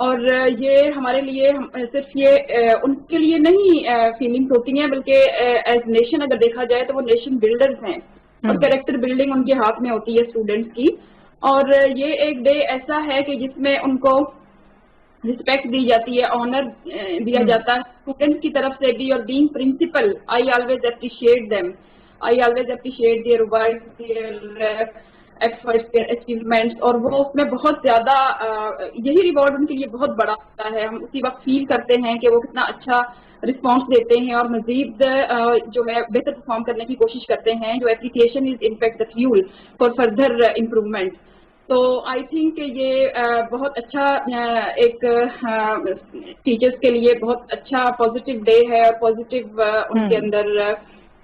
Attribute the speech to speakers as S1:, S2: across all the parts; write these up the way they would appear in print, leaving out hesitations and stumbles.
S1: اور یہ ہمارے لیے صرف یہ ان کے لیے نہیں فیلنگس ہوتی ہیں، بلکہ ایز نیشن اگر دیکھا جائے تو وہ نیشن بلڈرز ہیں، اور کریکٹر بلڈنگ ان کے ہاتھ میں ہوتی ہے اسٹوڈنٹس کی. اور یہ ایک ڈے ایسا ہے کہ جس میں ان کو رسپیکٹ دی جاتی ہے، آنر دیا جاتا ہے اسٹوڈنٹس کی طرف سے بھی. اور being principal I always appreciate them, I always appreciate their work, their efforts, their achievements. اور وہ اس میں بہت زیادہ یہی ریوارڈ ان کے لیے بہت بڑا ہوتا ہے. ہم اسی وقت فیل کرتے ہیں کہ وہ کتنا اچھا رسپانس دیتے ہیں اور مزید جو ہے بہتر پرفارم کرنے کی کوشش کرتے ہیں. جو appreciation is in fact the fuel for further improvement. تو آئی تھنک کہ یہ بہت اچھا ایک ٹیچرس کے لیے بہت اچھا پازیٹیو ڈے ہے، اور پازیٹیو ان کے اندر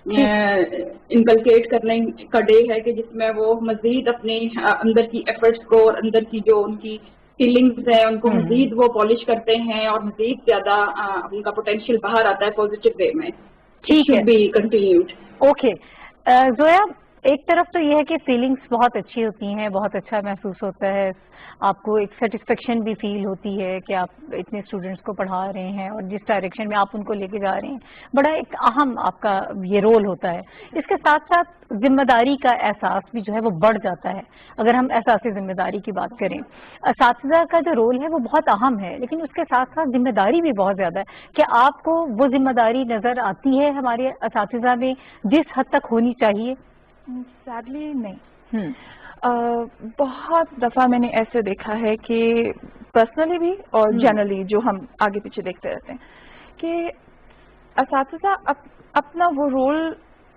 S1: انکلکیٹ کرنے کا ڈے ہے کہ جس میں وہ مزید اپنے اندر کی ایفرٹس کو اور اندر کی جو ان کی فیلنگس ہیں ان کو مزید وہ پالش کرتے ہیں، اور مزید زیادہ ان کا پوٹینشیل باہر آتا ہے پازیٹیو وے میں.
S2: ٹھیک ہے،
S1: بی کنٹینیوڈ.
S2: اوکے زویا، ایک طرف تو یہ ہے کہ فیلنگس بہت اچھی ہوتی ہیں، بہت اچھا محسوس ہوتا ہے، آپ کو ایک سیٹسفیکشن بھی فیل ہوتی ہے کہ آپ اتنے اسٹوڈنٹس کو پڑھا رہے ہیں اور جس ڈائریکشن میں آپ ان کو لے کے جا رہے ہیں بڑا ایک اہم آپ کا یہ رول ہوتا ہے. اس کے ساتھ ساتھ ذمہ داری کا احساس بھی جو ہے وہ بڑھ جاتا ہے. اگر ہم احساس ذمہ داری کی بات کریں، اساتذہ کا جو رول ہے وہ بہت اہم ہے، لیکن اس کے ساتھ ساتھ ذمہ داری بھی بہت زیادہ ہے. کہ آپ کو وہ ذمہ داری نظر آتی ہے ہمارے اساتذہ میں جس حد تک ہونی چاہیے؟
S3: سیڈلی نہیں. بہت دفعہ میں نے ایسے دیکھا ہے کہ پرسنلی بھی اور جنرلی جو ہم آگے پیچھے دیکھتے رہتے ہیں کہ اساتذہ اپنا وہ رول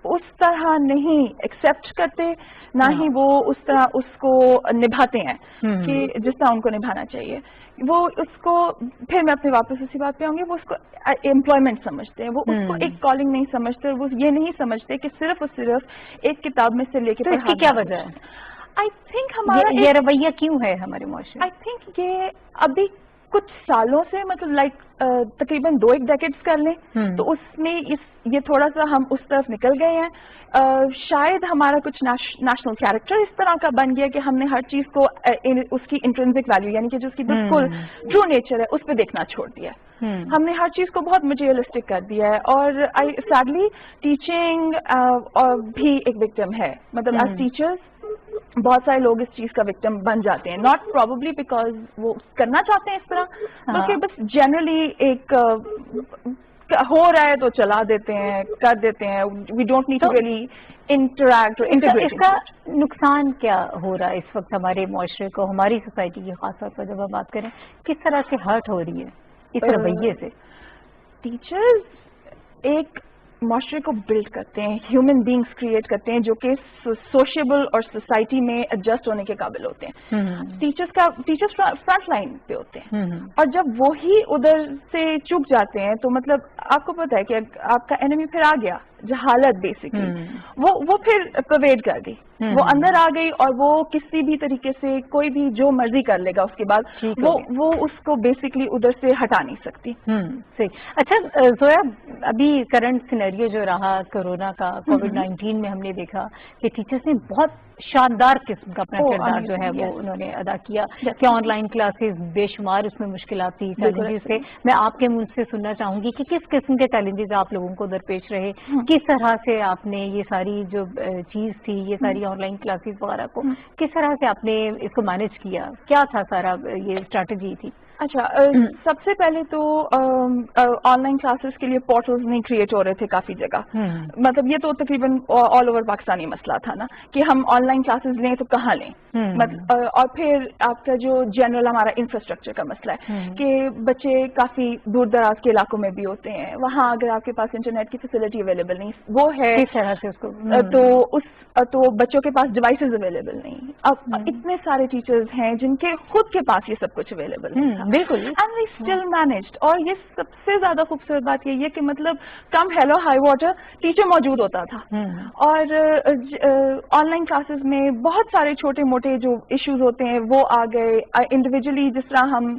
S3: اس طرح نہیں ایکسیپٹ کرتے، نہ ہی وہ اس طرح اس کو نبھاتے ہیں کہ جس طرح ان کو نبھانا چاہیے. وہ اس کو پھر میں اپنے واپس اسی بات پہ آؤں گی، وہ اس کو امپلائمنٹ سمجھتے ہیں، وہ اس کو ایک کالنگ نہیں سمجھتے. وہ یہ نہیں سمجھتے کہ صرف اور صرف ایک کتاب میں سے لے کے
S2: اس کی کیا وجہ ہے؟
S3: آئی تھنک ہمارا
S2: یہ رویہ کیوں ہے ہمارے معاشرے؟
S3: آئی تھنک یہ ابھی کچھ سالوں سے مطلب لائک تقریباً 2-1 ڈیکیڈز کر لیں تو اس میں یہ تھوڑا سا ہم اس طرف نکل گئے ہیں. شاید ہمارا کچھ نیشنل کیریکٹر اس طرح کا بن گیا کہ ہم نے ہر چیز کو اس کی انٹرنسک ویلیو یعنی کہ جو اس کی بالکل ٹرو نیچر ہے اس پہ دیکھنا چھوڑ دیا. ہم نے ہر چیز کو بہت مٹیریلسٹک کر دیا ہے. اور سیڈلی ٹیچنگ بھی ایک وکٹم ہے. مطلب ایز ٹیچرز بہت سارے لوگ اس چیز کا وکٹم بن جاتے ہیں، ناٹ پروبیبلی بیکاز وہ کرنا چاہتے ہیں اس طرح، بلکہ بس جنرلی ایک ہو رہا ہے تو چلا دیتے ہیں، کر دیتے ہیں. We don't need to really interact. اس
S2: کا نقصان کیا ہو رہا ہے اس وقت ہمارے معاشرے کو، ہماری سوسائٹی کی خاص طور پر جب ہم بات کریں کس طرح سے ہرٹ ہو رہی ہے اس رویے سے؟
S3: ٹیچرز ایک معاشرے کو بلڈ کرتے ہیں، ہیومن بینگس کریٹ کرتے ہیں جو کہ سوشیبل اور سوسائٹی میں ایڈجسٹ ہونے کے قابل ہوتے ہیں. ٹیچرز فرنٹ لائن پہ ہوتے ہیں، اور جب وہی ادھر سے چک جاتے ہیں تو مطلب آپ کو پتا ہے کہ آپ کا اینیمی پھر آ گیا. جہالت بیسکلی وہ پھر پرویڈ کر گئی، وہ اندر آ گئی، اور وہ کسی بھی طریقے سے کوئی بھی جو مرضی کر لے گا اس کے بعد وہ اس کو بیسکلی ادھر سے ہٹا نہیں سکتی.
S2: صحیح. اچھا زویا، ابھی کرنٹ سینیریو جو رہا کورونا کا، کووڈ-19 میں ہم نے دیکھا کہ ٹیچرز نے بہت شاندار قسم کا اپنا کردار جو ہے وہ انہوں نے ادا کیا کہ آن لائن کلاسز بے شمار اس میں مشکلات تھی، چیلنجز تھے. میں آپ کے منہ سے سننا چاہوں گی کہ کس قسم کے چیلنجز آپ لوگوں کو درپیش رہے، کس طرح سے آپ نے یہ ساری جو چیز تھی، یہ ساری آن لائن کلاسز وغیرہ کو کس طرح سے آپ نے اس کو مینج کیا، کیا تھا سارا یہ اسٹریٹجی تھی؟
S3: اچھا، سب سے پہلے تو آن لائن کلاسز کے لیے پورٹلز نہیں کریٹ ہو رہے تھے کافی جگہ. مطلب یہ تو تقریباً آل اوور پاکستانی مسئلہ تھا نا کہ ہم آن لائن کلاسز لیں تو کہاں لیں. اور پھر آپ کا جو جنرل ہمارا انفراسٹرکچر کا مسئلہ ہے کہ بچے کافی دور دراز کے علاقوں میں بھی ہوتے ہیں، وہاں اگر آپ کے پاس انٹرنیٹ کی فیسلٹی اویلیبل نہیں وہ ہے
S2: کس طرح سے اس کو
S3: تو بچوں کے پاس ڈیوائسز اویلیبل نہیں. اب اتنے سارے ٹیچرز ہیں جن کے خود کے پاس یہ سب کچھ اویلیبل ہے.
S2: بالکل.
S3: And we still managed. اور یہ سب سے زیادہ خوبصورت بات یہ ہے کہ مطلب کم ہیلو ہائی واٹر ٹیچر موجود ہوتا تھا. اور آن لائن کلاسز میں بہت سارے چھوٹے موٹے جو ایشوز ہوتے ہیں وہ آ گئے. انڈیویجلی جس طرح ہم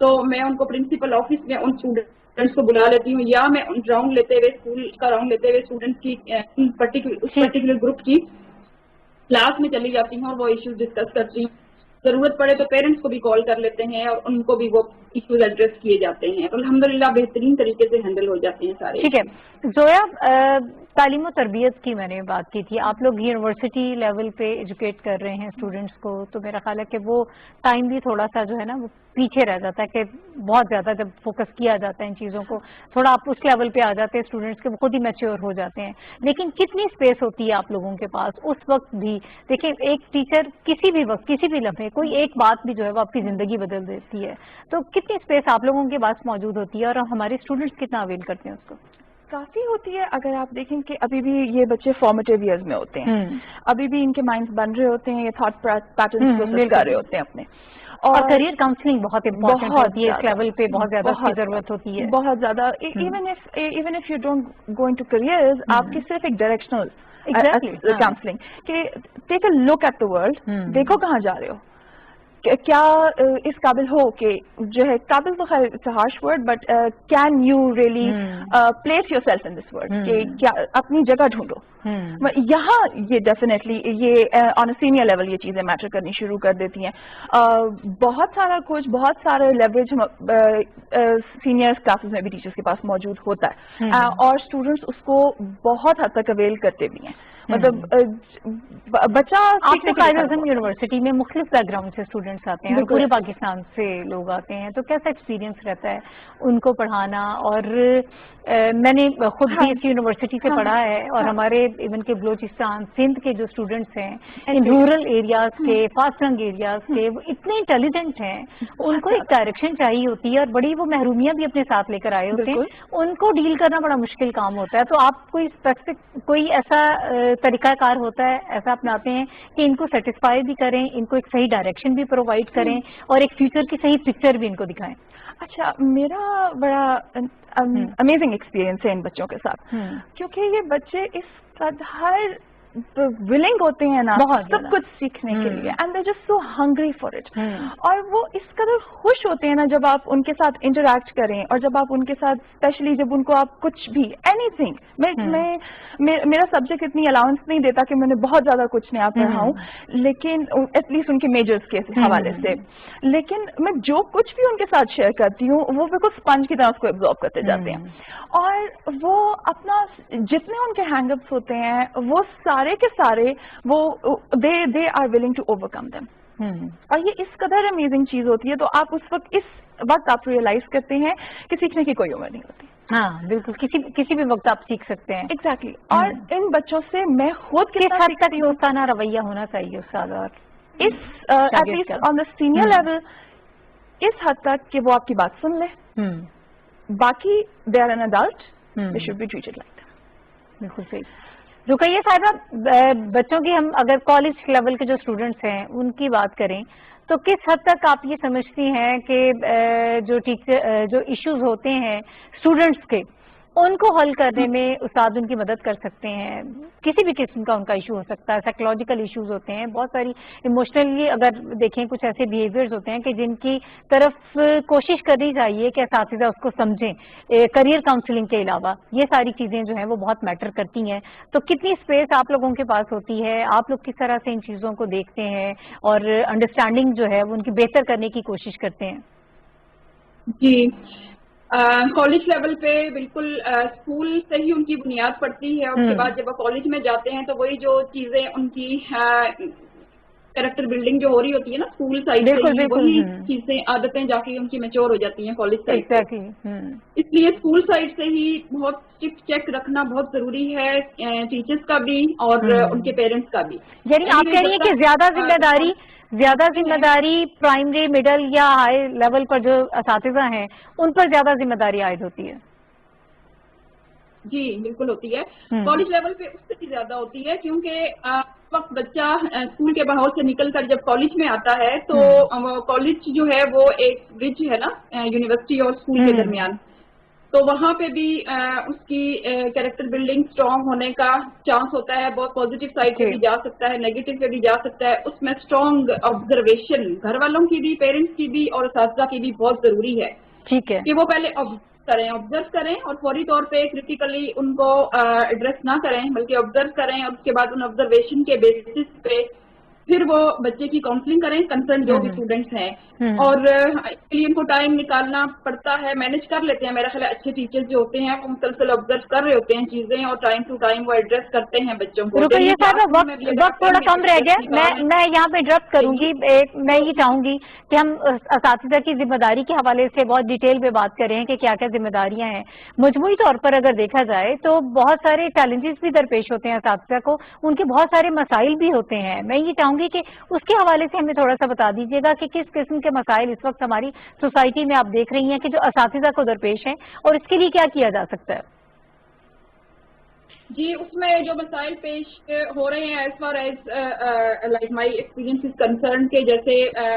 S1: تو میں ان کو پرنسپل آفس میں ان اسٹوڈنٹس کو بلا لیتی ہوں, یا میں راؤنڈ لیتے ہوئے اسکول کا راؤنڈ لیتے ہوئے اسٹوڈنٹ کی پرٹیکولر گروپ کی کلاس میں چلی جاتی ہوں اور وہ ایشوز ڈسکس کرتی ہوں. ضرورت پڑے تو پیرنٹس کو بھی کال کر لیتے ہیں اور ان کو بھی وہ ایشوز ایڈریس کیے جاتے ہیں. الحمدللہ بہترین طریقے سے ہینڈل ہو جاتے ہیں سارے.
S2: ٹھیک ہے زویا, تعلیم و تربیت کی میں نے بات کی تھی, آپ لوگ یونیورسٹی لیول پہ ایجوکیٹ کر رہے ہیں اسٹوڈنٹس کو, تو میرا خیال ہے کہ وہ ٹائم بھی تھوڑا سا جو ہے نا وہ پیچھے رہ جاتا ہے, کہ بہت زیادہ جب فوکس کیا جاتا ہے ان چیزوں کو, تھوڑا آپ اس لیول پہ آ جاتے ہیں اسٹوڈنٹس کے, وہ خود ہی میچیور ہو جاتے ہیں. لیکن کتنی اسپیس ہوتی ہے آپ لوگوں کے پاس اس وقت بھی؟ دیکھیں ایک ٹیچر کسی بھی وقت کسی بھی لمحے کوئی ایک بات بھی جو ہے وہ آپ کی زندگی بدل دیتی ہے, تو کتنی اسپیس آپ لوگوں کے پاس موجود ہوتی ہے اور ہمارے اسٹوڈنٹس کتنا اویل کرتے ہیں اس کو؟
S3: کافی ہوتی ہے. اگر آپ دیکھیں کہ ابھی بھی یہ بچے فارمیٹیو ایئرز میں ہوتے ہیں, ابھی بھی ان کے مائنڈز بن رہے ہوتے ہیں, یہ تھاٹ پیٹرنز پروسیس کر رہے ہوتے ہیں اپنے,
S2: اور کریئر کاؤنسلنگ بہت امپورٹنٹ ہوتی ہے اس لیول پہ, بہت زیادہ اس کی ضرورت ہوتی ہے,
S3: بہت زیادہ. Even if you don't go into careers, آپ کی صرف ایک ڈائریکشنل کاؤنسلنگ کہ ٹیک اے لک ایٹ دا ورلڈ, دیکھو کہاں جا رہے ہو, کیا اس قابل ہو کہ جو ہے, قابل تو خیر it's a harsh word, but can you really place yourself in this world, کہ کیا اپنی جگہ ڈھونڈو. یہاں یہ ڈیفینیٹلی یہ آن اے سینئر لیول یہ چیزیں میٹر کرنی شروع کر دیتی ہیں. بہت سارا کچھ, بہت سارے لیوریج سینئر کلاسز میں بھی ٹیچرس کے پاس موجود ہوتا ہے, اور اسٹوڈنٹس اس کو بہت حد تک اویل کرتے بھی ہیں. مطلب بچہ
S2: آپ کے قائد اعظم یونیورسٹی میں مختلف بیک گراؤنڈ سے اسٹوڈنٹس آتے ہیں, پورے پاکستان سے لوگ آتے ہیں, تو کیسا ایکسپیرینس رہتا ہے ان کو پڑھانا؟ اور میں نے خود بھی اس یونیورسٹی سے پڑھا ہے, اور ہمارے ایون کے بلوچستان سندھ کے جو اسٹوڈنٹس ہیں ان رورل ایریاز کے, فاسٹنگ ایریاز کے, وہ اتنے انٹیلیجنٹ ہیں, ان کو ایک ڈائریکشن چاہیے ہوتی ہے, اور بڑی وہ محرومیاں بھی اپنے ساتھ لے کر آئے ہوتے ہیں, ان کو ڈیل کرنا بڑا مشکل کام ہوتا ہے. تو آپ کوئی اسپیسیفک کوئی ایسا طریقہ کار ہوتا ہے, ایسا اپناتے ہیں کہ ان کو سیٹسفائی بھی کریں, ان کو ایک صحیح ڈائریکشن بھی پرووائڈ کریں, اور ایک فیوچر کی صحیح پکچر بھی ان کو دکھائیں؟
S3: اچھا, میرا بڑا امیزنگ ایکسپیرینس ہے ان بچوں کے ساتھ, کیونکہ یہ بچے اس قدر ولنگ ہوتے ہیں نا سب کچھ سیکھنے کے لیے, and they just so hungry for it. اور وہ اس قدر خوش ہوتے ہیں نا جب آپ ان کے ساتھ انٹریکٹ کریں, اور جب آپ ان کے ساتھ اسپیشلی جب ان کو آپ کچھ بھی اینی تھنگ, میرا سبجیکٹ اتنی الاؤنس نہیں دیتا کہ میں نے بہت زیادہ کچھ نیا پڑھا ہوں, لیکن ایٹ لیسٹ ان کے میجرس کے حوالے سے, لیکن میں جو کچھ بھی ان کے ساتھ شیئر کرتی ہوں وہ بالکل اسپنج کی طرح اس کو ایبزارب کرتے جاتے ہیں, اور وہ اپنا جتنے ان کے ہینگ اپس ہوتے ہیں وہ سارے کے سارے وہ they are willing to overcome them. اور یہ اس قدر امیزنگ چیز ہوتی ہے, تو آپ اس وقت آپ ریئلائز کرتے ہیں کہ سیکھنے کی کوئی عمر نہیں ہوتی.
S2: ہاں بالکل, کسی بھی وقت آپ سیکھ سکتے ہیں.
S3: ایگزیکٹلی. اور ان بچوں سے میں خود
S2: کس حد تک دوستانہ رویہ ہونا چاہیے استاد, اور
S3: at least on the senior level اس حد تک کہ وہ آپ کی بات سن لے, باقی they are an adult, they should be treated like that.
S2: بالکل صحیح. رقیہ صاحبہ, بچوں کی ہم اگر کالج لیول کے جو اسٹوڈنٹس ہیں ان کی بات کریں تو کس حد تک آپ یہ سمجھتی ہیں کہ جو ایشوز ہوتے ہیں اسٹوڈنٹس کے ان کو حل کرنے میں استاد ان کی مدد کر سکتے ہیں؟ کسی بھی قسم کا ان کا ایشو ہو سکتا ہے, سائیکولوجیکل ایشوز ہوتے ہیں, بہت ساری ایموشنلی اگر دیکھیں کچھ ایسے بیہیویئرز ہوتے ہیں کہ جن کی طرف کوشش کرنی چاہیے کہ اساتذہ اس کو سمجھیں. کریئر کاؤنسلنگ کے علاوہ یہ ساری چیزیں جو ہیں وہ بہت میٹر کرتی ہیں, تو کتنی اسپیس آپ لوگوں کے پاس ہوتی ہے, آپ لوگ کس طرح سے ان چیزوں کو دیکھتے ہیں اور انڈرسٹینڈنگ جو ہے وہ ان کی بہتر کرنے کی کوشش کرتے ہیں؟
S1: جی, کالج لیول پہ بالکل اسکول سے ہی ان کی بنیاد پڑتی ہے, اس کے بعد جب وہ کالج میں جاتے ہیں تو وہی جو چیزیں ان کی کریکٹر بلڈنگ جو ہو رہی ہوتی ہے نا اسکول سائڈ سے, وہی چیزیں عادتیں جا کے ان کی میچور ہو جاتی ہیں کالج سائڈ سے. اس لیے اسکول سائڈ سے ہی بہت اسٹرکٹ چیک رکھنا بہت ضروری ہے, ٹیچرس کا بھی اور ان کے پیرنٹس کا بھی.
S2: یعنی آپ کہہ رہی ہیں کہ زیادہ ذمہ داری پرائمری, مڈل یا ہائی لیول پر جو اساتذہ ہیں ان پر زیادہ ذمہ داری عائد ہوتی ہے؟
S1: جی بالکل ہوتی ہے. کالج لیول پہ اس سے بھی زیادہ ہوتی ہے, کیونکہ وقت بچہ اسکول کے ماحول سے نکل کر جب کالج میں آتا ہے تو کالج جو ہے وہ ایک برج ہے نا یونیورسٹی اور اسکول کے درمیان, تو وہاں پہ بھی اس کی کیریکٹر بلڈنگ اسٹرانگ ہونے کا چانس ہوتا ہے. بہت پازیٹیو سائڈ پہ بھی جا سکتا ہے, نیگیٹو پہ بھی جا سکتا ہے. اس میں اسٹرانگ آبزرویشن گھر والوں کی بھی, پیرنٹس کی بھی اور اساتذہ کی بھی بہت ضروری ہے.
S2: ٹھیک ہے,
S1: کہ وہ پہلے آبزرو کریں اور فوری طور پہ کریٹیکلی ان کو ایڈریس نہ کریں, بلکہ آبزرو کریں اور اس کے بعد ان آبزرویشن کے بیسس پہ پھر وہ بچے کی کاؤنسلنگ کریں, کنسرن جو بھی اسٹوڈنٹس ہیں. اور اس کے لیے ان کو ٹائم نکالنا پڑتا ہے, مینج کر لیتے ہیں میرا خیال ہے. اچھے ٹیچرز جو ہوتے ہیں وہ مسلسل آبزرو کر رہے ہوتے ہیں چیزیں اور ٹائم ٹو ٹائم وہ ایڈریس کرتے ہیں بچوں کو.
S2: رقیہ صاحبہ, وقت تھوڑا کم رہ گیا, میں یہاں پہ انٹرپٹ کروں گی. میں یہ چاہوں گی کہ ہم اساتذہ کی ذمہ داری کے حوالے سے بہت ڈیٹیل میں بات کریں کہ کیا کیا ذمہ داریاں ہیں. مجموعی طور پر اگر دیکھا جائے تو بہت سارے چیلنجز بھی درپیش ہوتے ہیں اساتذہ کو, ان کے بہت سارے مسائل بھی ہوتے ہیں. میں یہ چاہوں گی کہ اس کے حوالے سے ہمیں تھوڑا سا بتا دیجیے گا کہ کس قسم کے مسائل اس وقت ہماری سوسائٹی میں آپ دیکھ رہی ہیں کہ جو اساتذہ کو درپیش ہیں, اور اس کے لیے کیا کیا جا سکتا ہے.
S1: جی, اس میں جو مسائل پیش ہو رہے ہیں as far as like my experience is concern کے, جیسے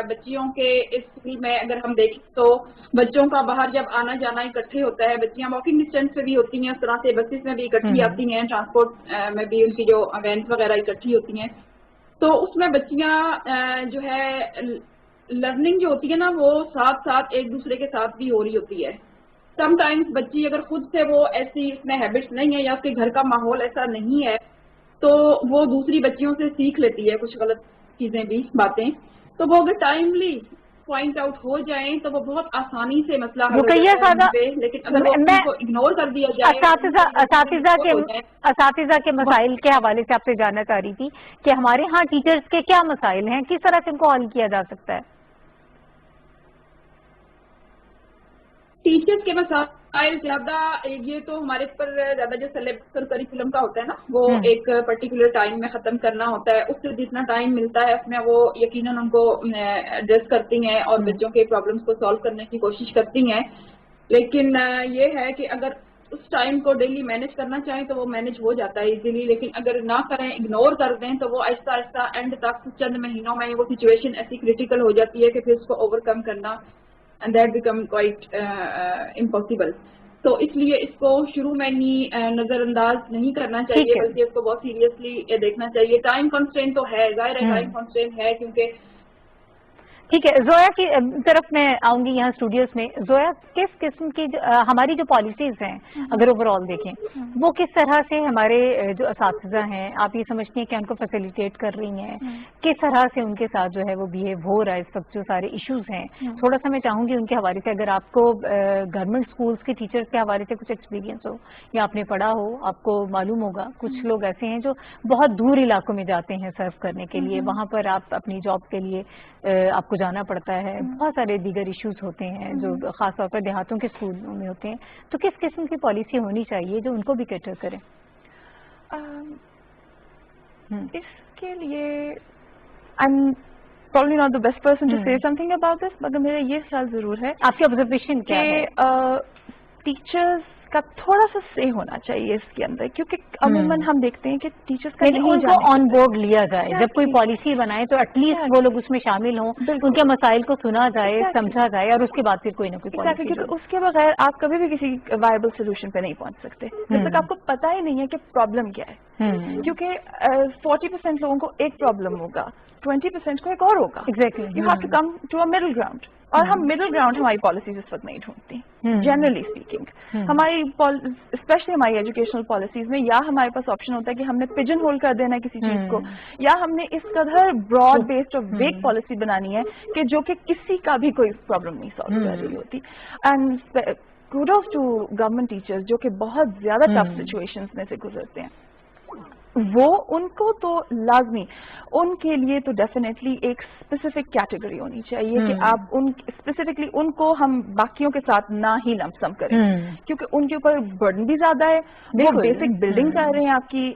S1: بچیوں کے اسکول میں اگر ہم دیکھیں تو بچوں کا باہر جب آنا جانا اکٹھے ہوتا ہے, بچیاں واکنگ ڈسٹینس پہ بھی ہوتی ہیں, اس طرح سے بسز میں بھی اکٹھی آتی ہیں, ٹرانسپورٹ میں بھی ان کی جو وینس وغیرہ اکٹھی ہوتی ہیں. تو اس میں بچیاں جو ہے لرننگ جو ہوتی ہے نا وہ ساتھ ساتھ ایک دوسرے کے ساتھ بھی ہو رہی ہوتی ہے. سم ٹائمز بچی اگر خود سے وہ ایسی اس میں ہیبٹس نہیں ہے یا اس کے گھر کا ماحول ایسا نہیں ہے تو وہ دوسری بچیوں سے سیکھ لیتی ہے کچھ غلط چیزیں بھی, باتیں. تو وہ اگر ٹائملی پوائنٹ آؤٹ ہو جائیں تو وہ بہت آسانی سے مسئلہ حل ہو جاتا ہے. لیکن اگر وہ ان کو اگنور کر دیا جائے,
S2: اساتذہ کے مسائل کے حوالے سے آپ سے جاننا چاہ رہی تھی کہ ہمارے ہاں ٹیچرز کے کیا مسائل ہیں, کس طرح سے ان کو حل کیا جا سکتا ہے.
S1: ٹیچرز کے مسائل زیادہ یہ تو ہمارے پر زیادہ جو سلیبس اور کریکولم کا ہوتا ہے نا وہ ایک پرٹیکولر ٹائم میں ختم کرنا ہوتا ہے. اس سے جتنا ٹائم ملتا ہے اس میں وہ یقیناً ان کو ایڈریس کرتی ہیں اور بچوں کے پرابلمس کو سالو کرنے کی کوشش کرتی ہیں. لیکن یہ ہے کہ اگر اس ٹائم کو ڈیلی مینج کرنا چاہیں تو وہ مینج ہو جاتا ہے ایزیلی, لیکن اگر نہ کریں, اگنور کر دیں تو وہ آہستہ آہستہ اینڈ تک چند مہینوں میں وہ سچویشن ایسی کریٹیکل ہو جاتی ہے کہ پھر اس کو اوور کم کرنا and that become quite impossible. تو اس لیے اس کو شروع میں ہی نظر انداز نہیں کرنا چاہیے, بلکہ اس کو بہت سیریسلی دیکھنا چاہیے. ٹائم کنسٹرینٹ تو ہے, ظاہر ہے ٹائم کنسٹرینٹ ہے کیونکہ.
S2: ٹھیک ہے, زویا کی طرف میں آؤں گی یہاں اسٹوڈیوز میں. زویا, کس قسم کی ہماری جو پالیسیز ہیں اگر اوور آل دیکھیں وہ کس طرح سے ہمارے جو اساتذہ ہیں آپ یہ سمجھتی ہیں کہ ان کو فیسیلیٹیٹ کر رہی ہیں, کس طرح سے ان کے ساتھ جو ہے وہ بیہیو ہو رہا ہے اس وقت جو سارے ایشوز ہیں. تھوڑا سا میں چاہوں گی ان کے حوالے سے, اگر آپ کو گورنمنٹ اسکولس کے ٹیچرز کے حوالے سے کچھ ایکسپیرینس ہو یا آپ نے پڑھا ہو, آپ کو معلوم ہوگا کچھ لوگ ایسے ہیں جو بہت دور علاقوں میں جاتے ہیں سرو کرنے کے لیے, وہاں پر آپ اپنی جاب کے لیے آپ کو جانا پڑتا ہے, بہت سارے دیگر ایشوز ہوتے ہیں جو خاص طور پر دیہاتوں کے اسکولوں میں ہوتے ہیں. تو کس قسم کی پالیسی ہونی چاہیے جو ان کو بھی کیٹر کرے؟
S3: اس کے لیے I'm probably not the best person to say something about this, مگر میرا یہ خیال ضرور ہے
S2: آپ کی آبزرویشن کیا ہے
S3: ٹیچرز کا تھوڑا سا سے ہونا چاہیے اس کے اندر, کیونکہ عموماً ہم دیکھتے ہیں کہ ٹیچرز کا
S2: ان کو آن بورڈ لیا جائے. جب کوئی پالیسی بنائے تو ایٹ لیسٹ وہ لوگ اس میں شامل ہوں, ان کے مسائل کو سنا جائے, سمجھا جائے, اور اس کے بعد پھر کوئی نہ کوئی پالیسی.
S3: کیونکہ اس کے بغیر آپ کبھی بھی کسی وائبل سولوشن پہ نہیں پہنچ سکتے جب تک آپ کو پتا ہی نہیں ہے کہ پرابلم کیا ہے. کیونکہ 40% لوگوں کو ایک پرابلم ہوگا, 20% کو ایک اور ہوگا. You have to come to a middle ground, اور ہم مڈل گراؤنڈ ہماری پالیسیز اس وقت نہیں ڈھونڈتی جنرلی اسپیکنگ. ہماری اسپیشلی ہماری ایجوکیشنل پالیسیز میں یا ہمارے پاس آپشن ہوتا ہے کہ ہم نے پجن ہول کر دینا ہے کسی چیز کو, یا ہم نے اس قدر براڈ بیسڈ اور ویگ پالیسی بنانی ہے کہ جو کہ کسی کا بھی کوئی پرابلم نہیں سالو کر رہی ہوتی. And kudos to government teachers جو کہ بہت زیادہ ٹف سچویشنز میں سے گزرتے ہیں, وہ ان کو تو لازمی ان کے لیے تو ڈیفینیٹلی ایک اسپیسیفک کیٹیگری ہونی چاہیے کہ آپ ان اسپیسیفکلی ان کو ہم باقیوں کے ساتھ نہ ہی لمپ سم کریں, کیونکہ ان کے اوپر برڈن بھی زیادہ ہے. وہ بیسک بلڈنگ کر رہے ہیں آپ کی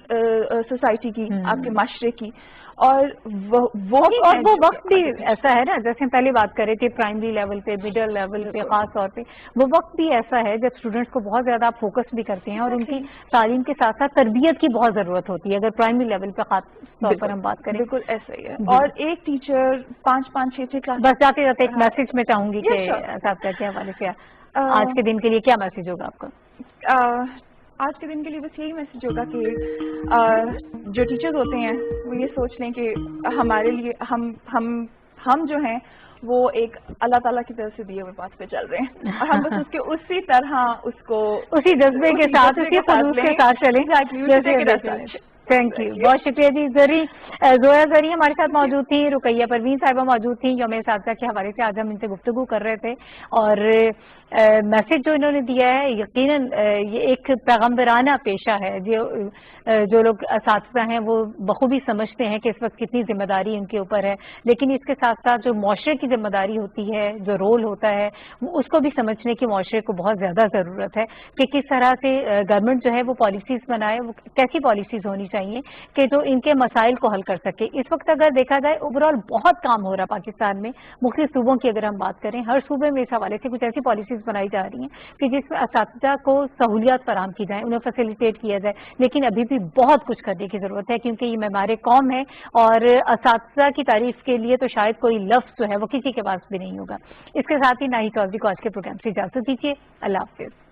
S3: سوسائٹی کی, آپ کے معاشرے کی, اور وہ
S2: وقت بھی ایسا ہے نا, جیسے ہم پہلے بات کر رہے تھے پرائمری لیول پہ, مڈل لیول پہ خاص طور پہ, وہ وقت بھی ایسا ہے جب اسٹوڈنٹس کو بہت زیادہ آپ فوکس بھی کرتے ہیں اور ان کی تعلیم کے ساتھ ساتھ تربیت کی بہت ضرورت ہوتی ہے اگر پرائمری لیول پہ خاص طور پر ہم بات کریں.
S3: بالکل ایسا ہی ہے. اور ایک ٹیچر 5-5-6 کلاس.
S2: بس جاتے جاتے ایک میسج میں چاہوں گی کہ صاحب کے حوالے سے آج کے دن کے لیے کیا میسج ہوگا آپ کا؟
S3: آج کے دن کے لیے بس یہی میسج ہوگا کہ جو ٹیچرز ہوتے ہیں وہ یہ سوچ لیں کہ ہمارے لیے ہم جو ہیں وہ ایک اللہ تعالیٰ کی طرف سے دیے ہوئے پاس پہ چل رہے ہیں اور ہم بس اس کے اسی طرح اس کو
S2: اسی جذبے کے ساتھ اسی خلوص کے ساتھ چلیں. تھینک یو، بہت شکریہ جی. زویا زری ہمارے ساتھ موجود تھی، رقیہ پروین صاحبہ موجود تھیں. یوم اساتذہ کے حوالے سے آج ہم ان سے گفتگو کر رہے تھے اور میسج جو انہوں نے دیا ہے یقیناً یہ ایک پیغمبرانہ پیشہ ہے. جو لوگ اساتذہ ہیں وہ بخوبی سمجھتے ہیں کہ اس وقت کتنی ذمہ داری ان کے اوپر ہے، لیکن اس کے ساتھ ساتھ جو معاشرے کی ذمہ داری ہوتی ہے، جو رول ہوتا ہے، اس کو بھی سمجھنے کی معاشرے کو بہت زیادہ ضرورت ہے کہ کس طرح سے گورنمنٹ جو ہے وہ پالیسیز بنائے، وہ کیسی پالیسیز ہونی چاہیے کہ جو ان کے مسائل کو حل کر سکے. اس وقت اگر دیکھا جائے اوور آل بہت کام ہو رہا ہے پاکستان میں. مختلف صوبوں کی اگر ہم بات کریں، ہر صوبے میں اس حوالے سے کچھ ایسی پالیسیز بنائی جا رہی ہیں کہ جس میں اساتذہ کو سہولیات فراہم کی جائیں، انہیں فیسیلیٹیٹ کیا جائے. لیکن ابھی بھی بہت کچھ کرنے کی ضرورت ہے کیونکہ یہ معمار قوم ہے اور اساتذہ کی تعریف کے لیے تو شاید کوئی لفظ جو ہے وہ کسی کے پاس بھی نہیں ہوگا. اس کے ساتھ ہی ناہید چودھری کو آج کے پروگرام سے اجازت دیجیے. اللہ حافظ.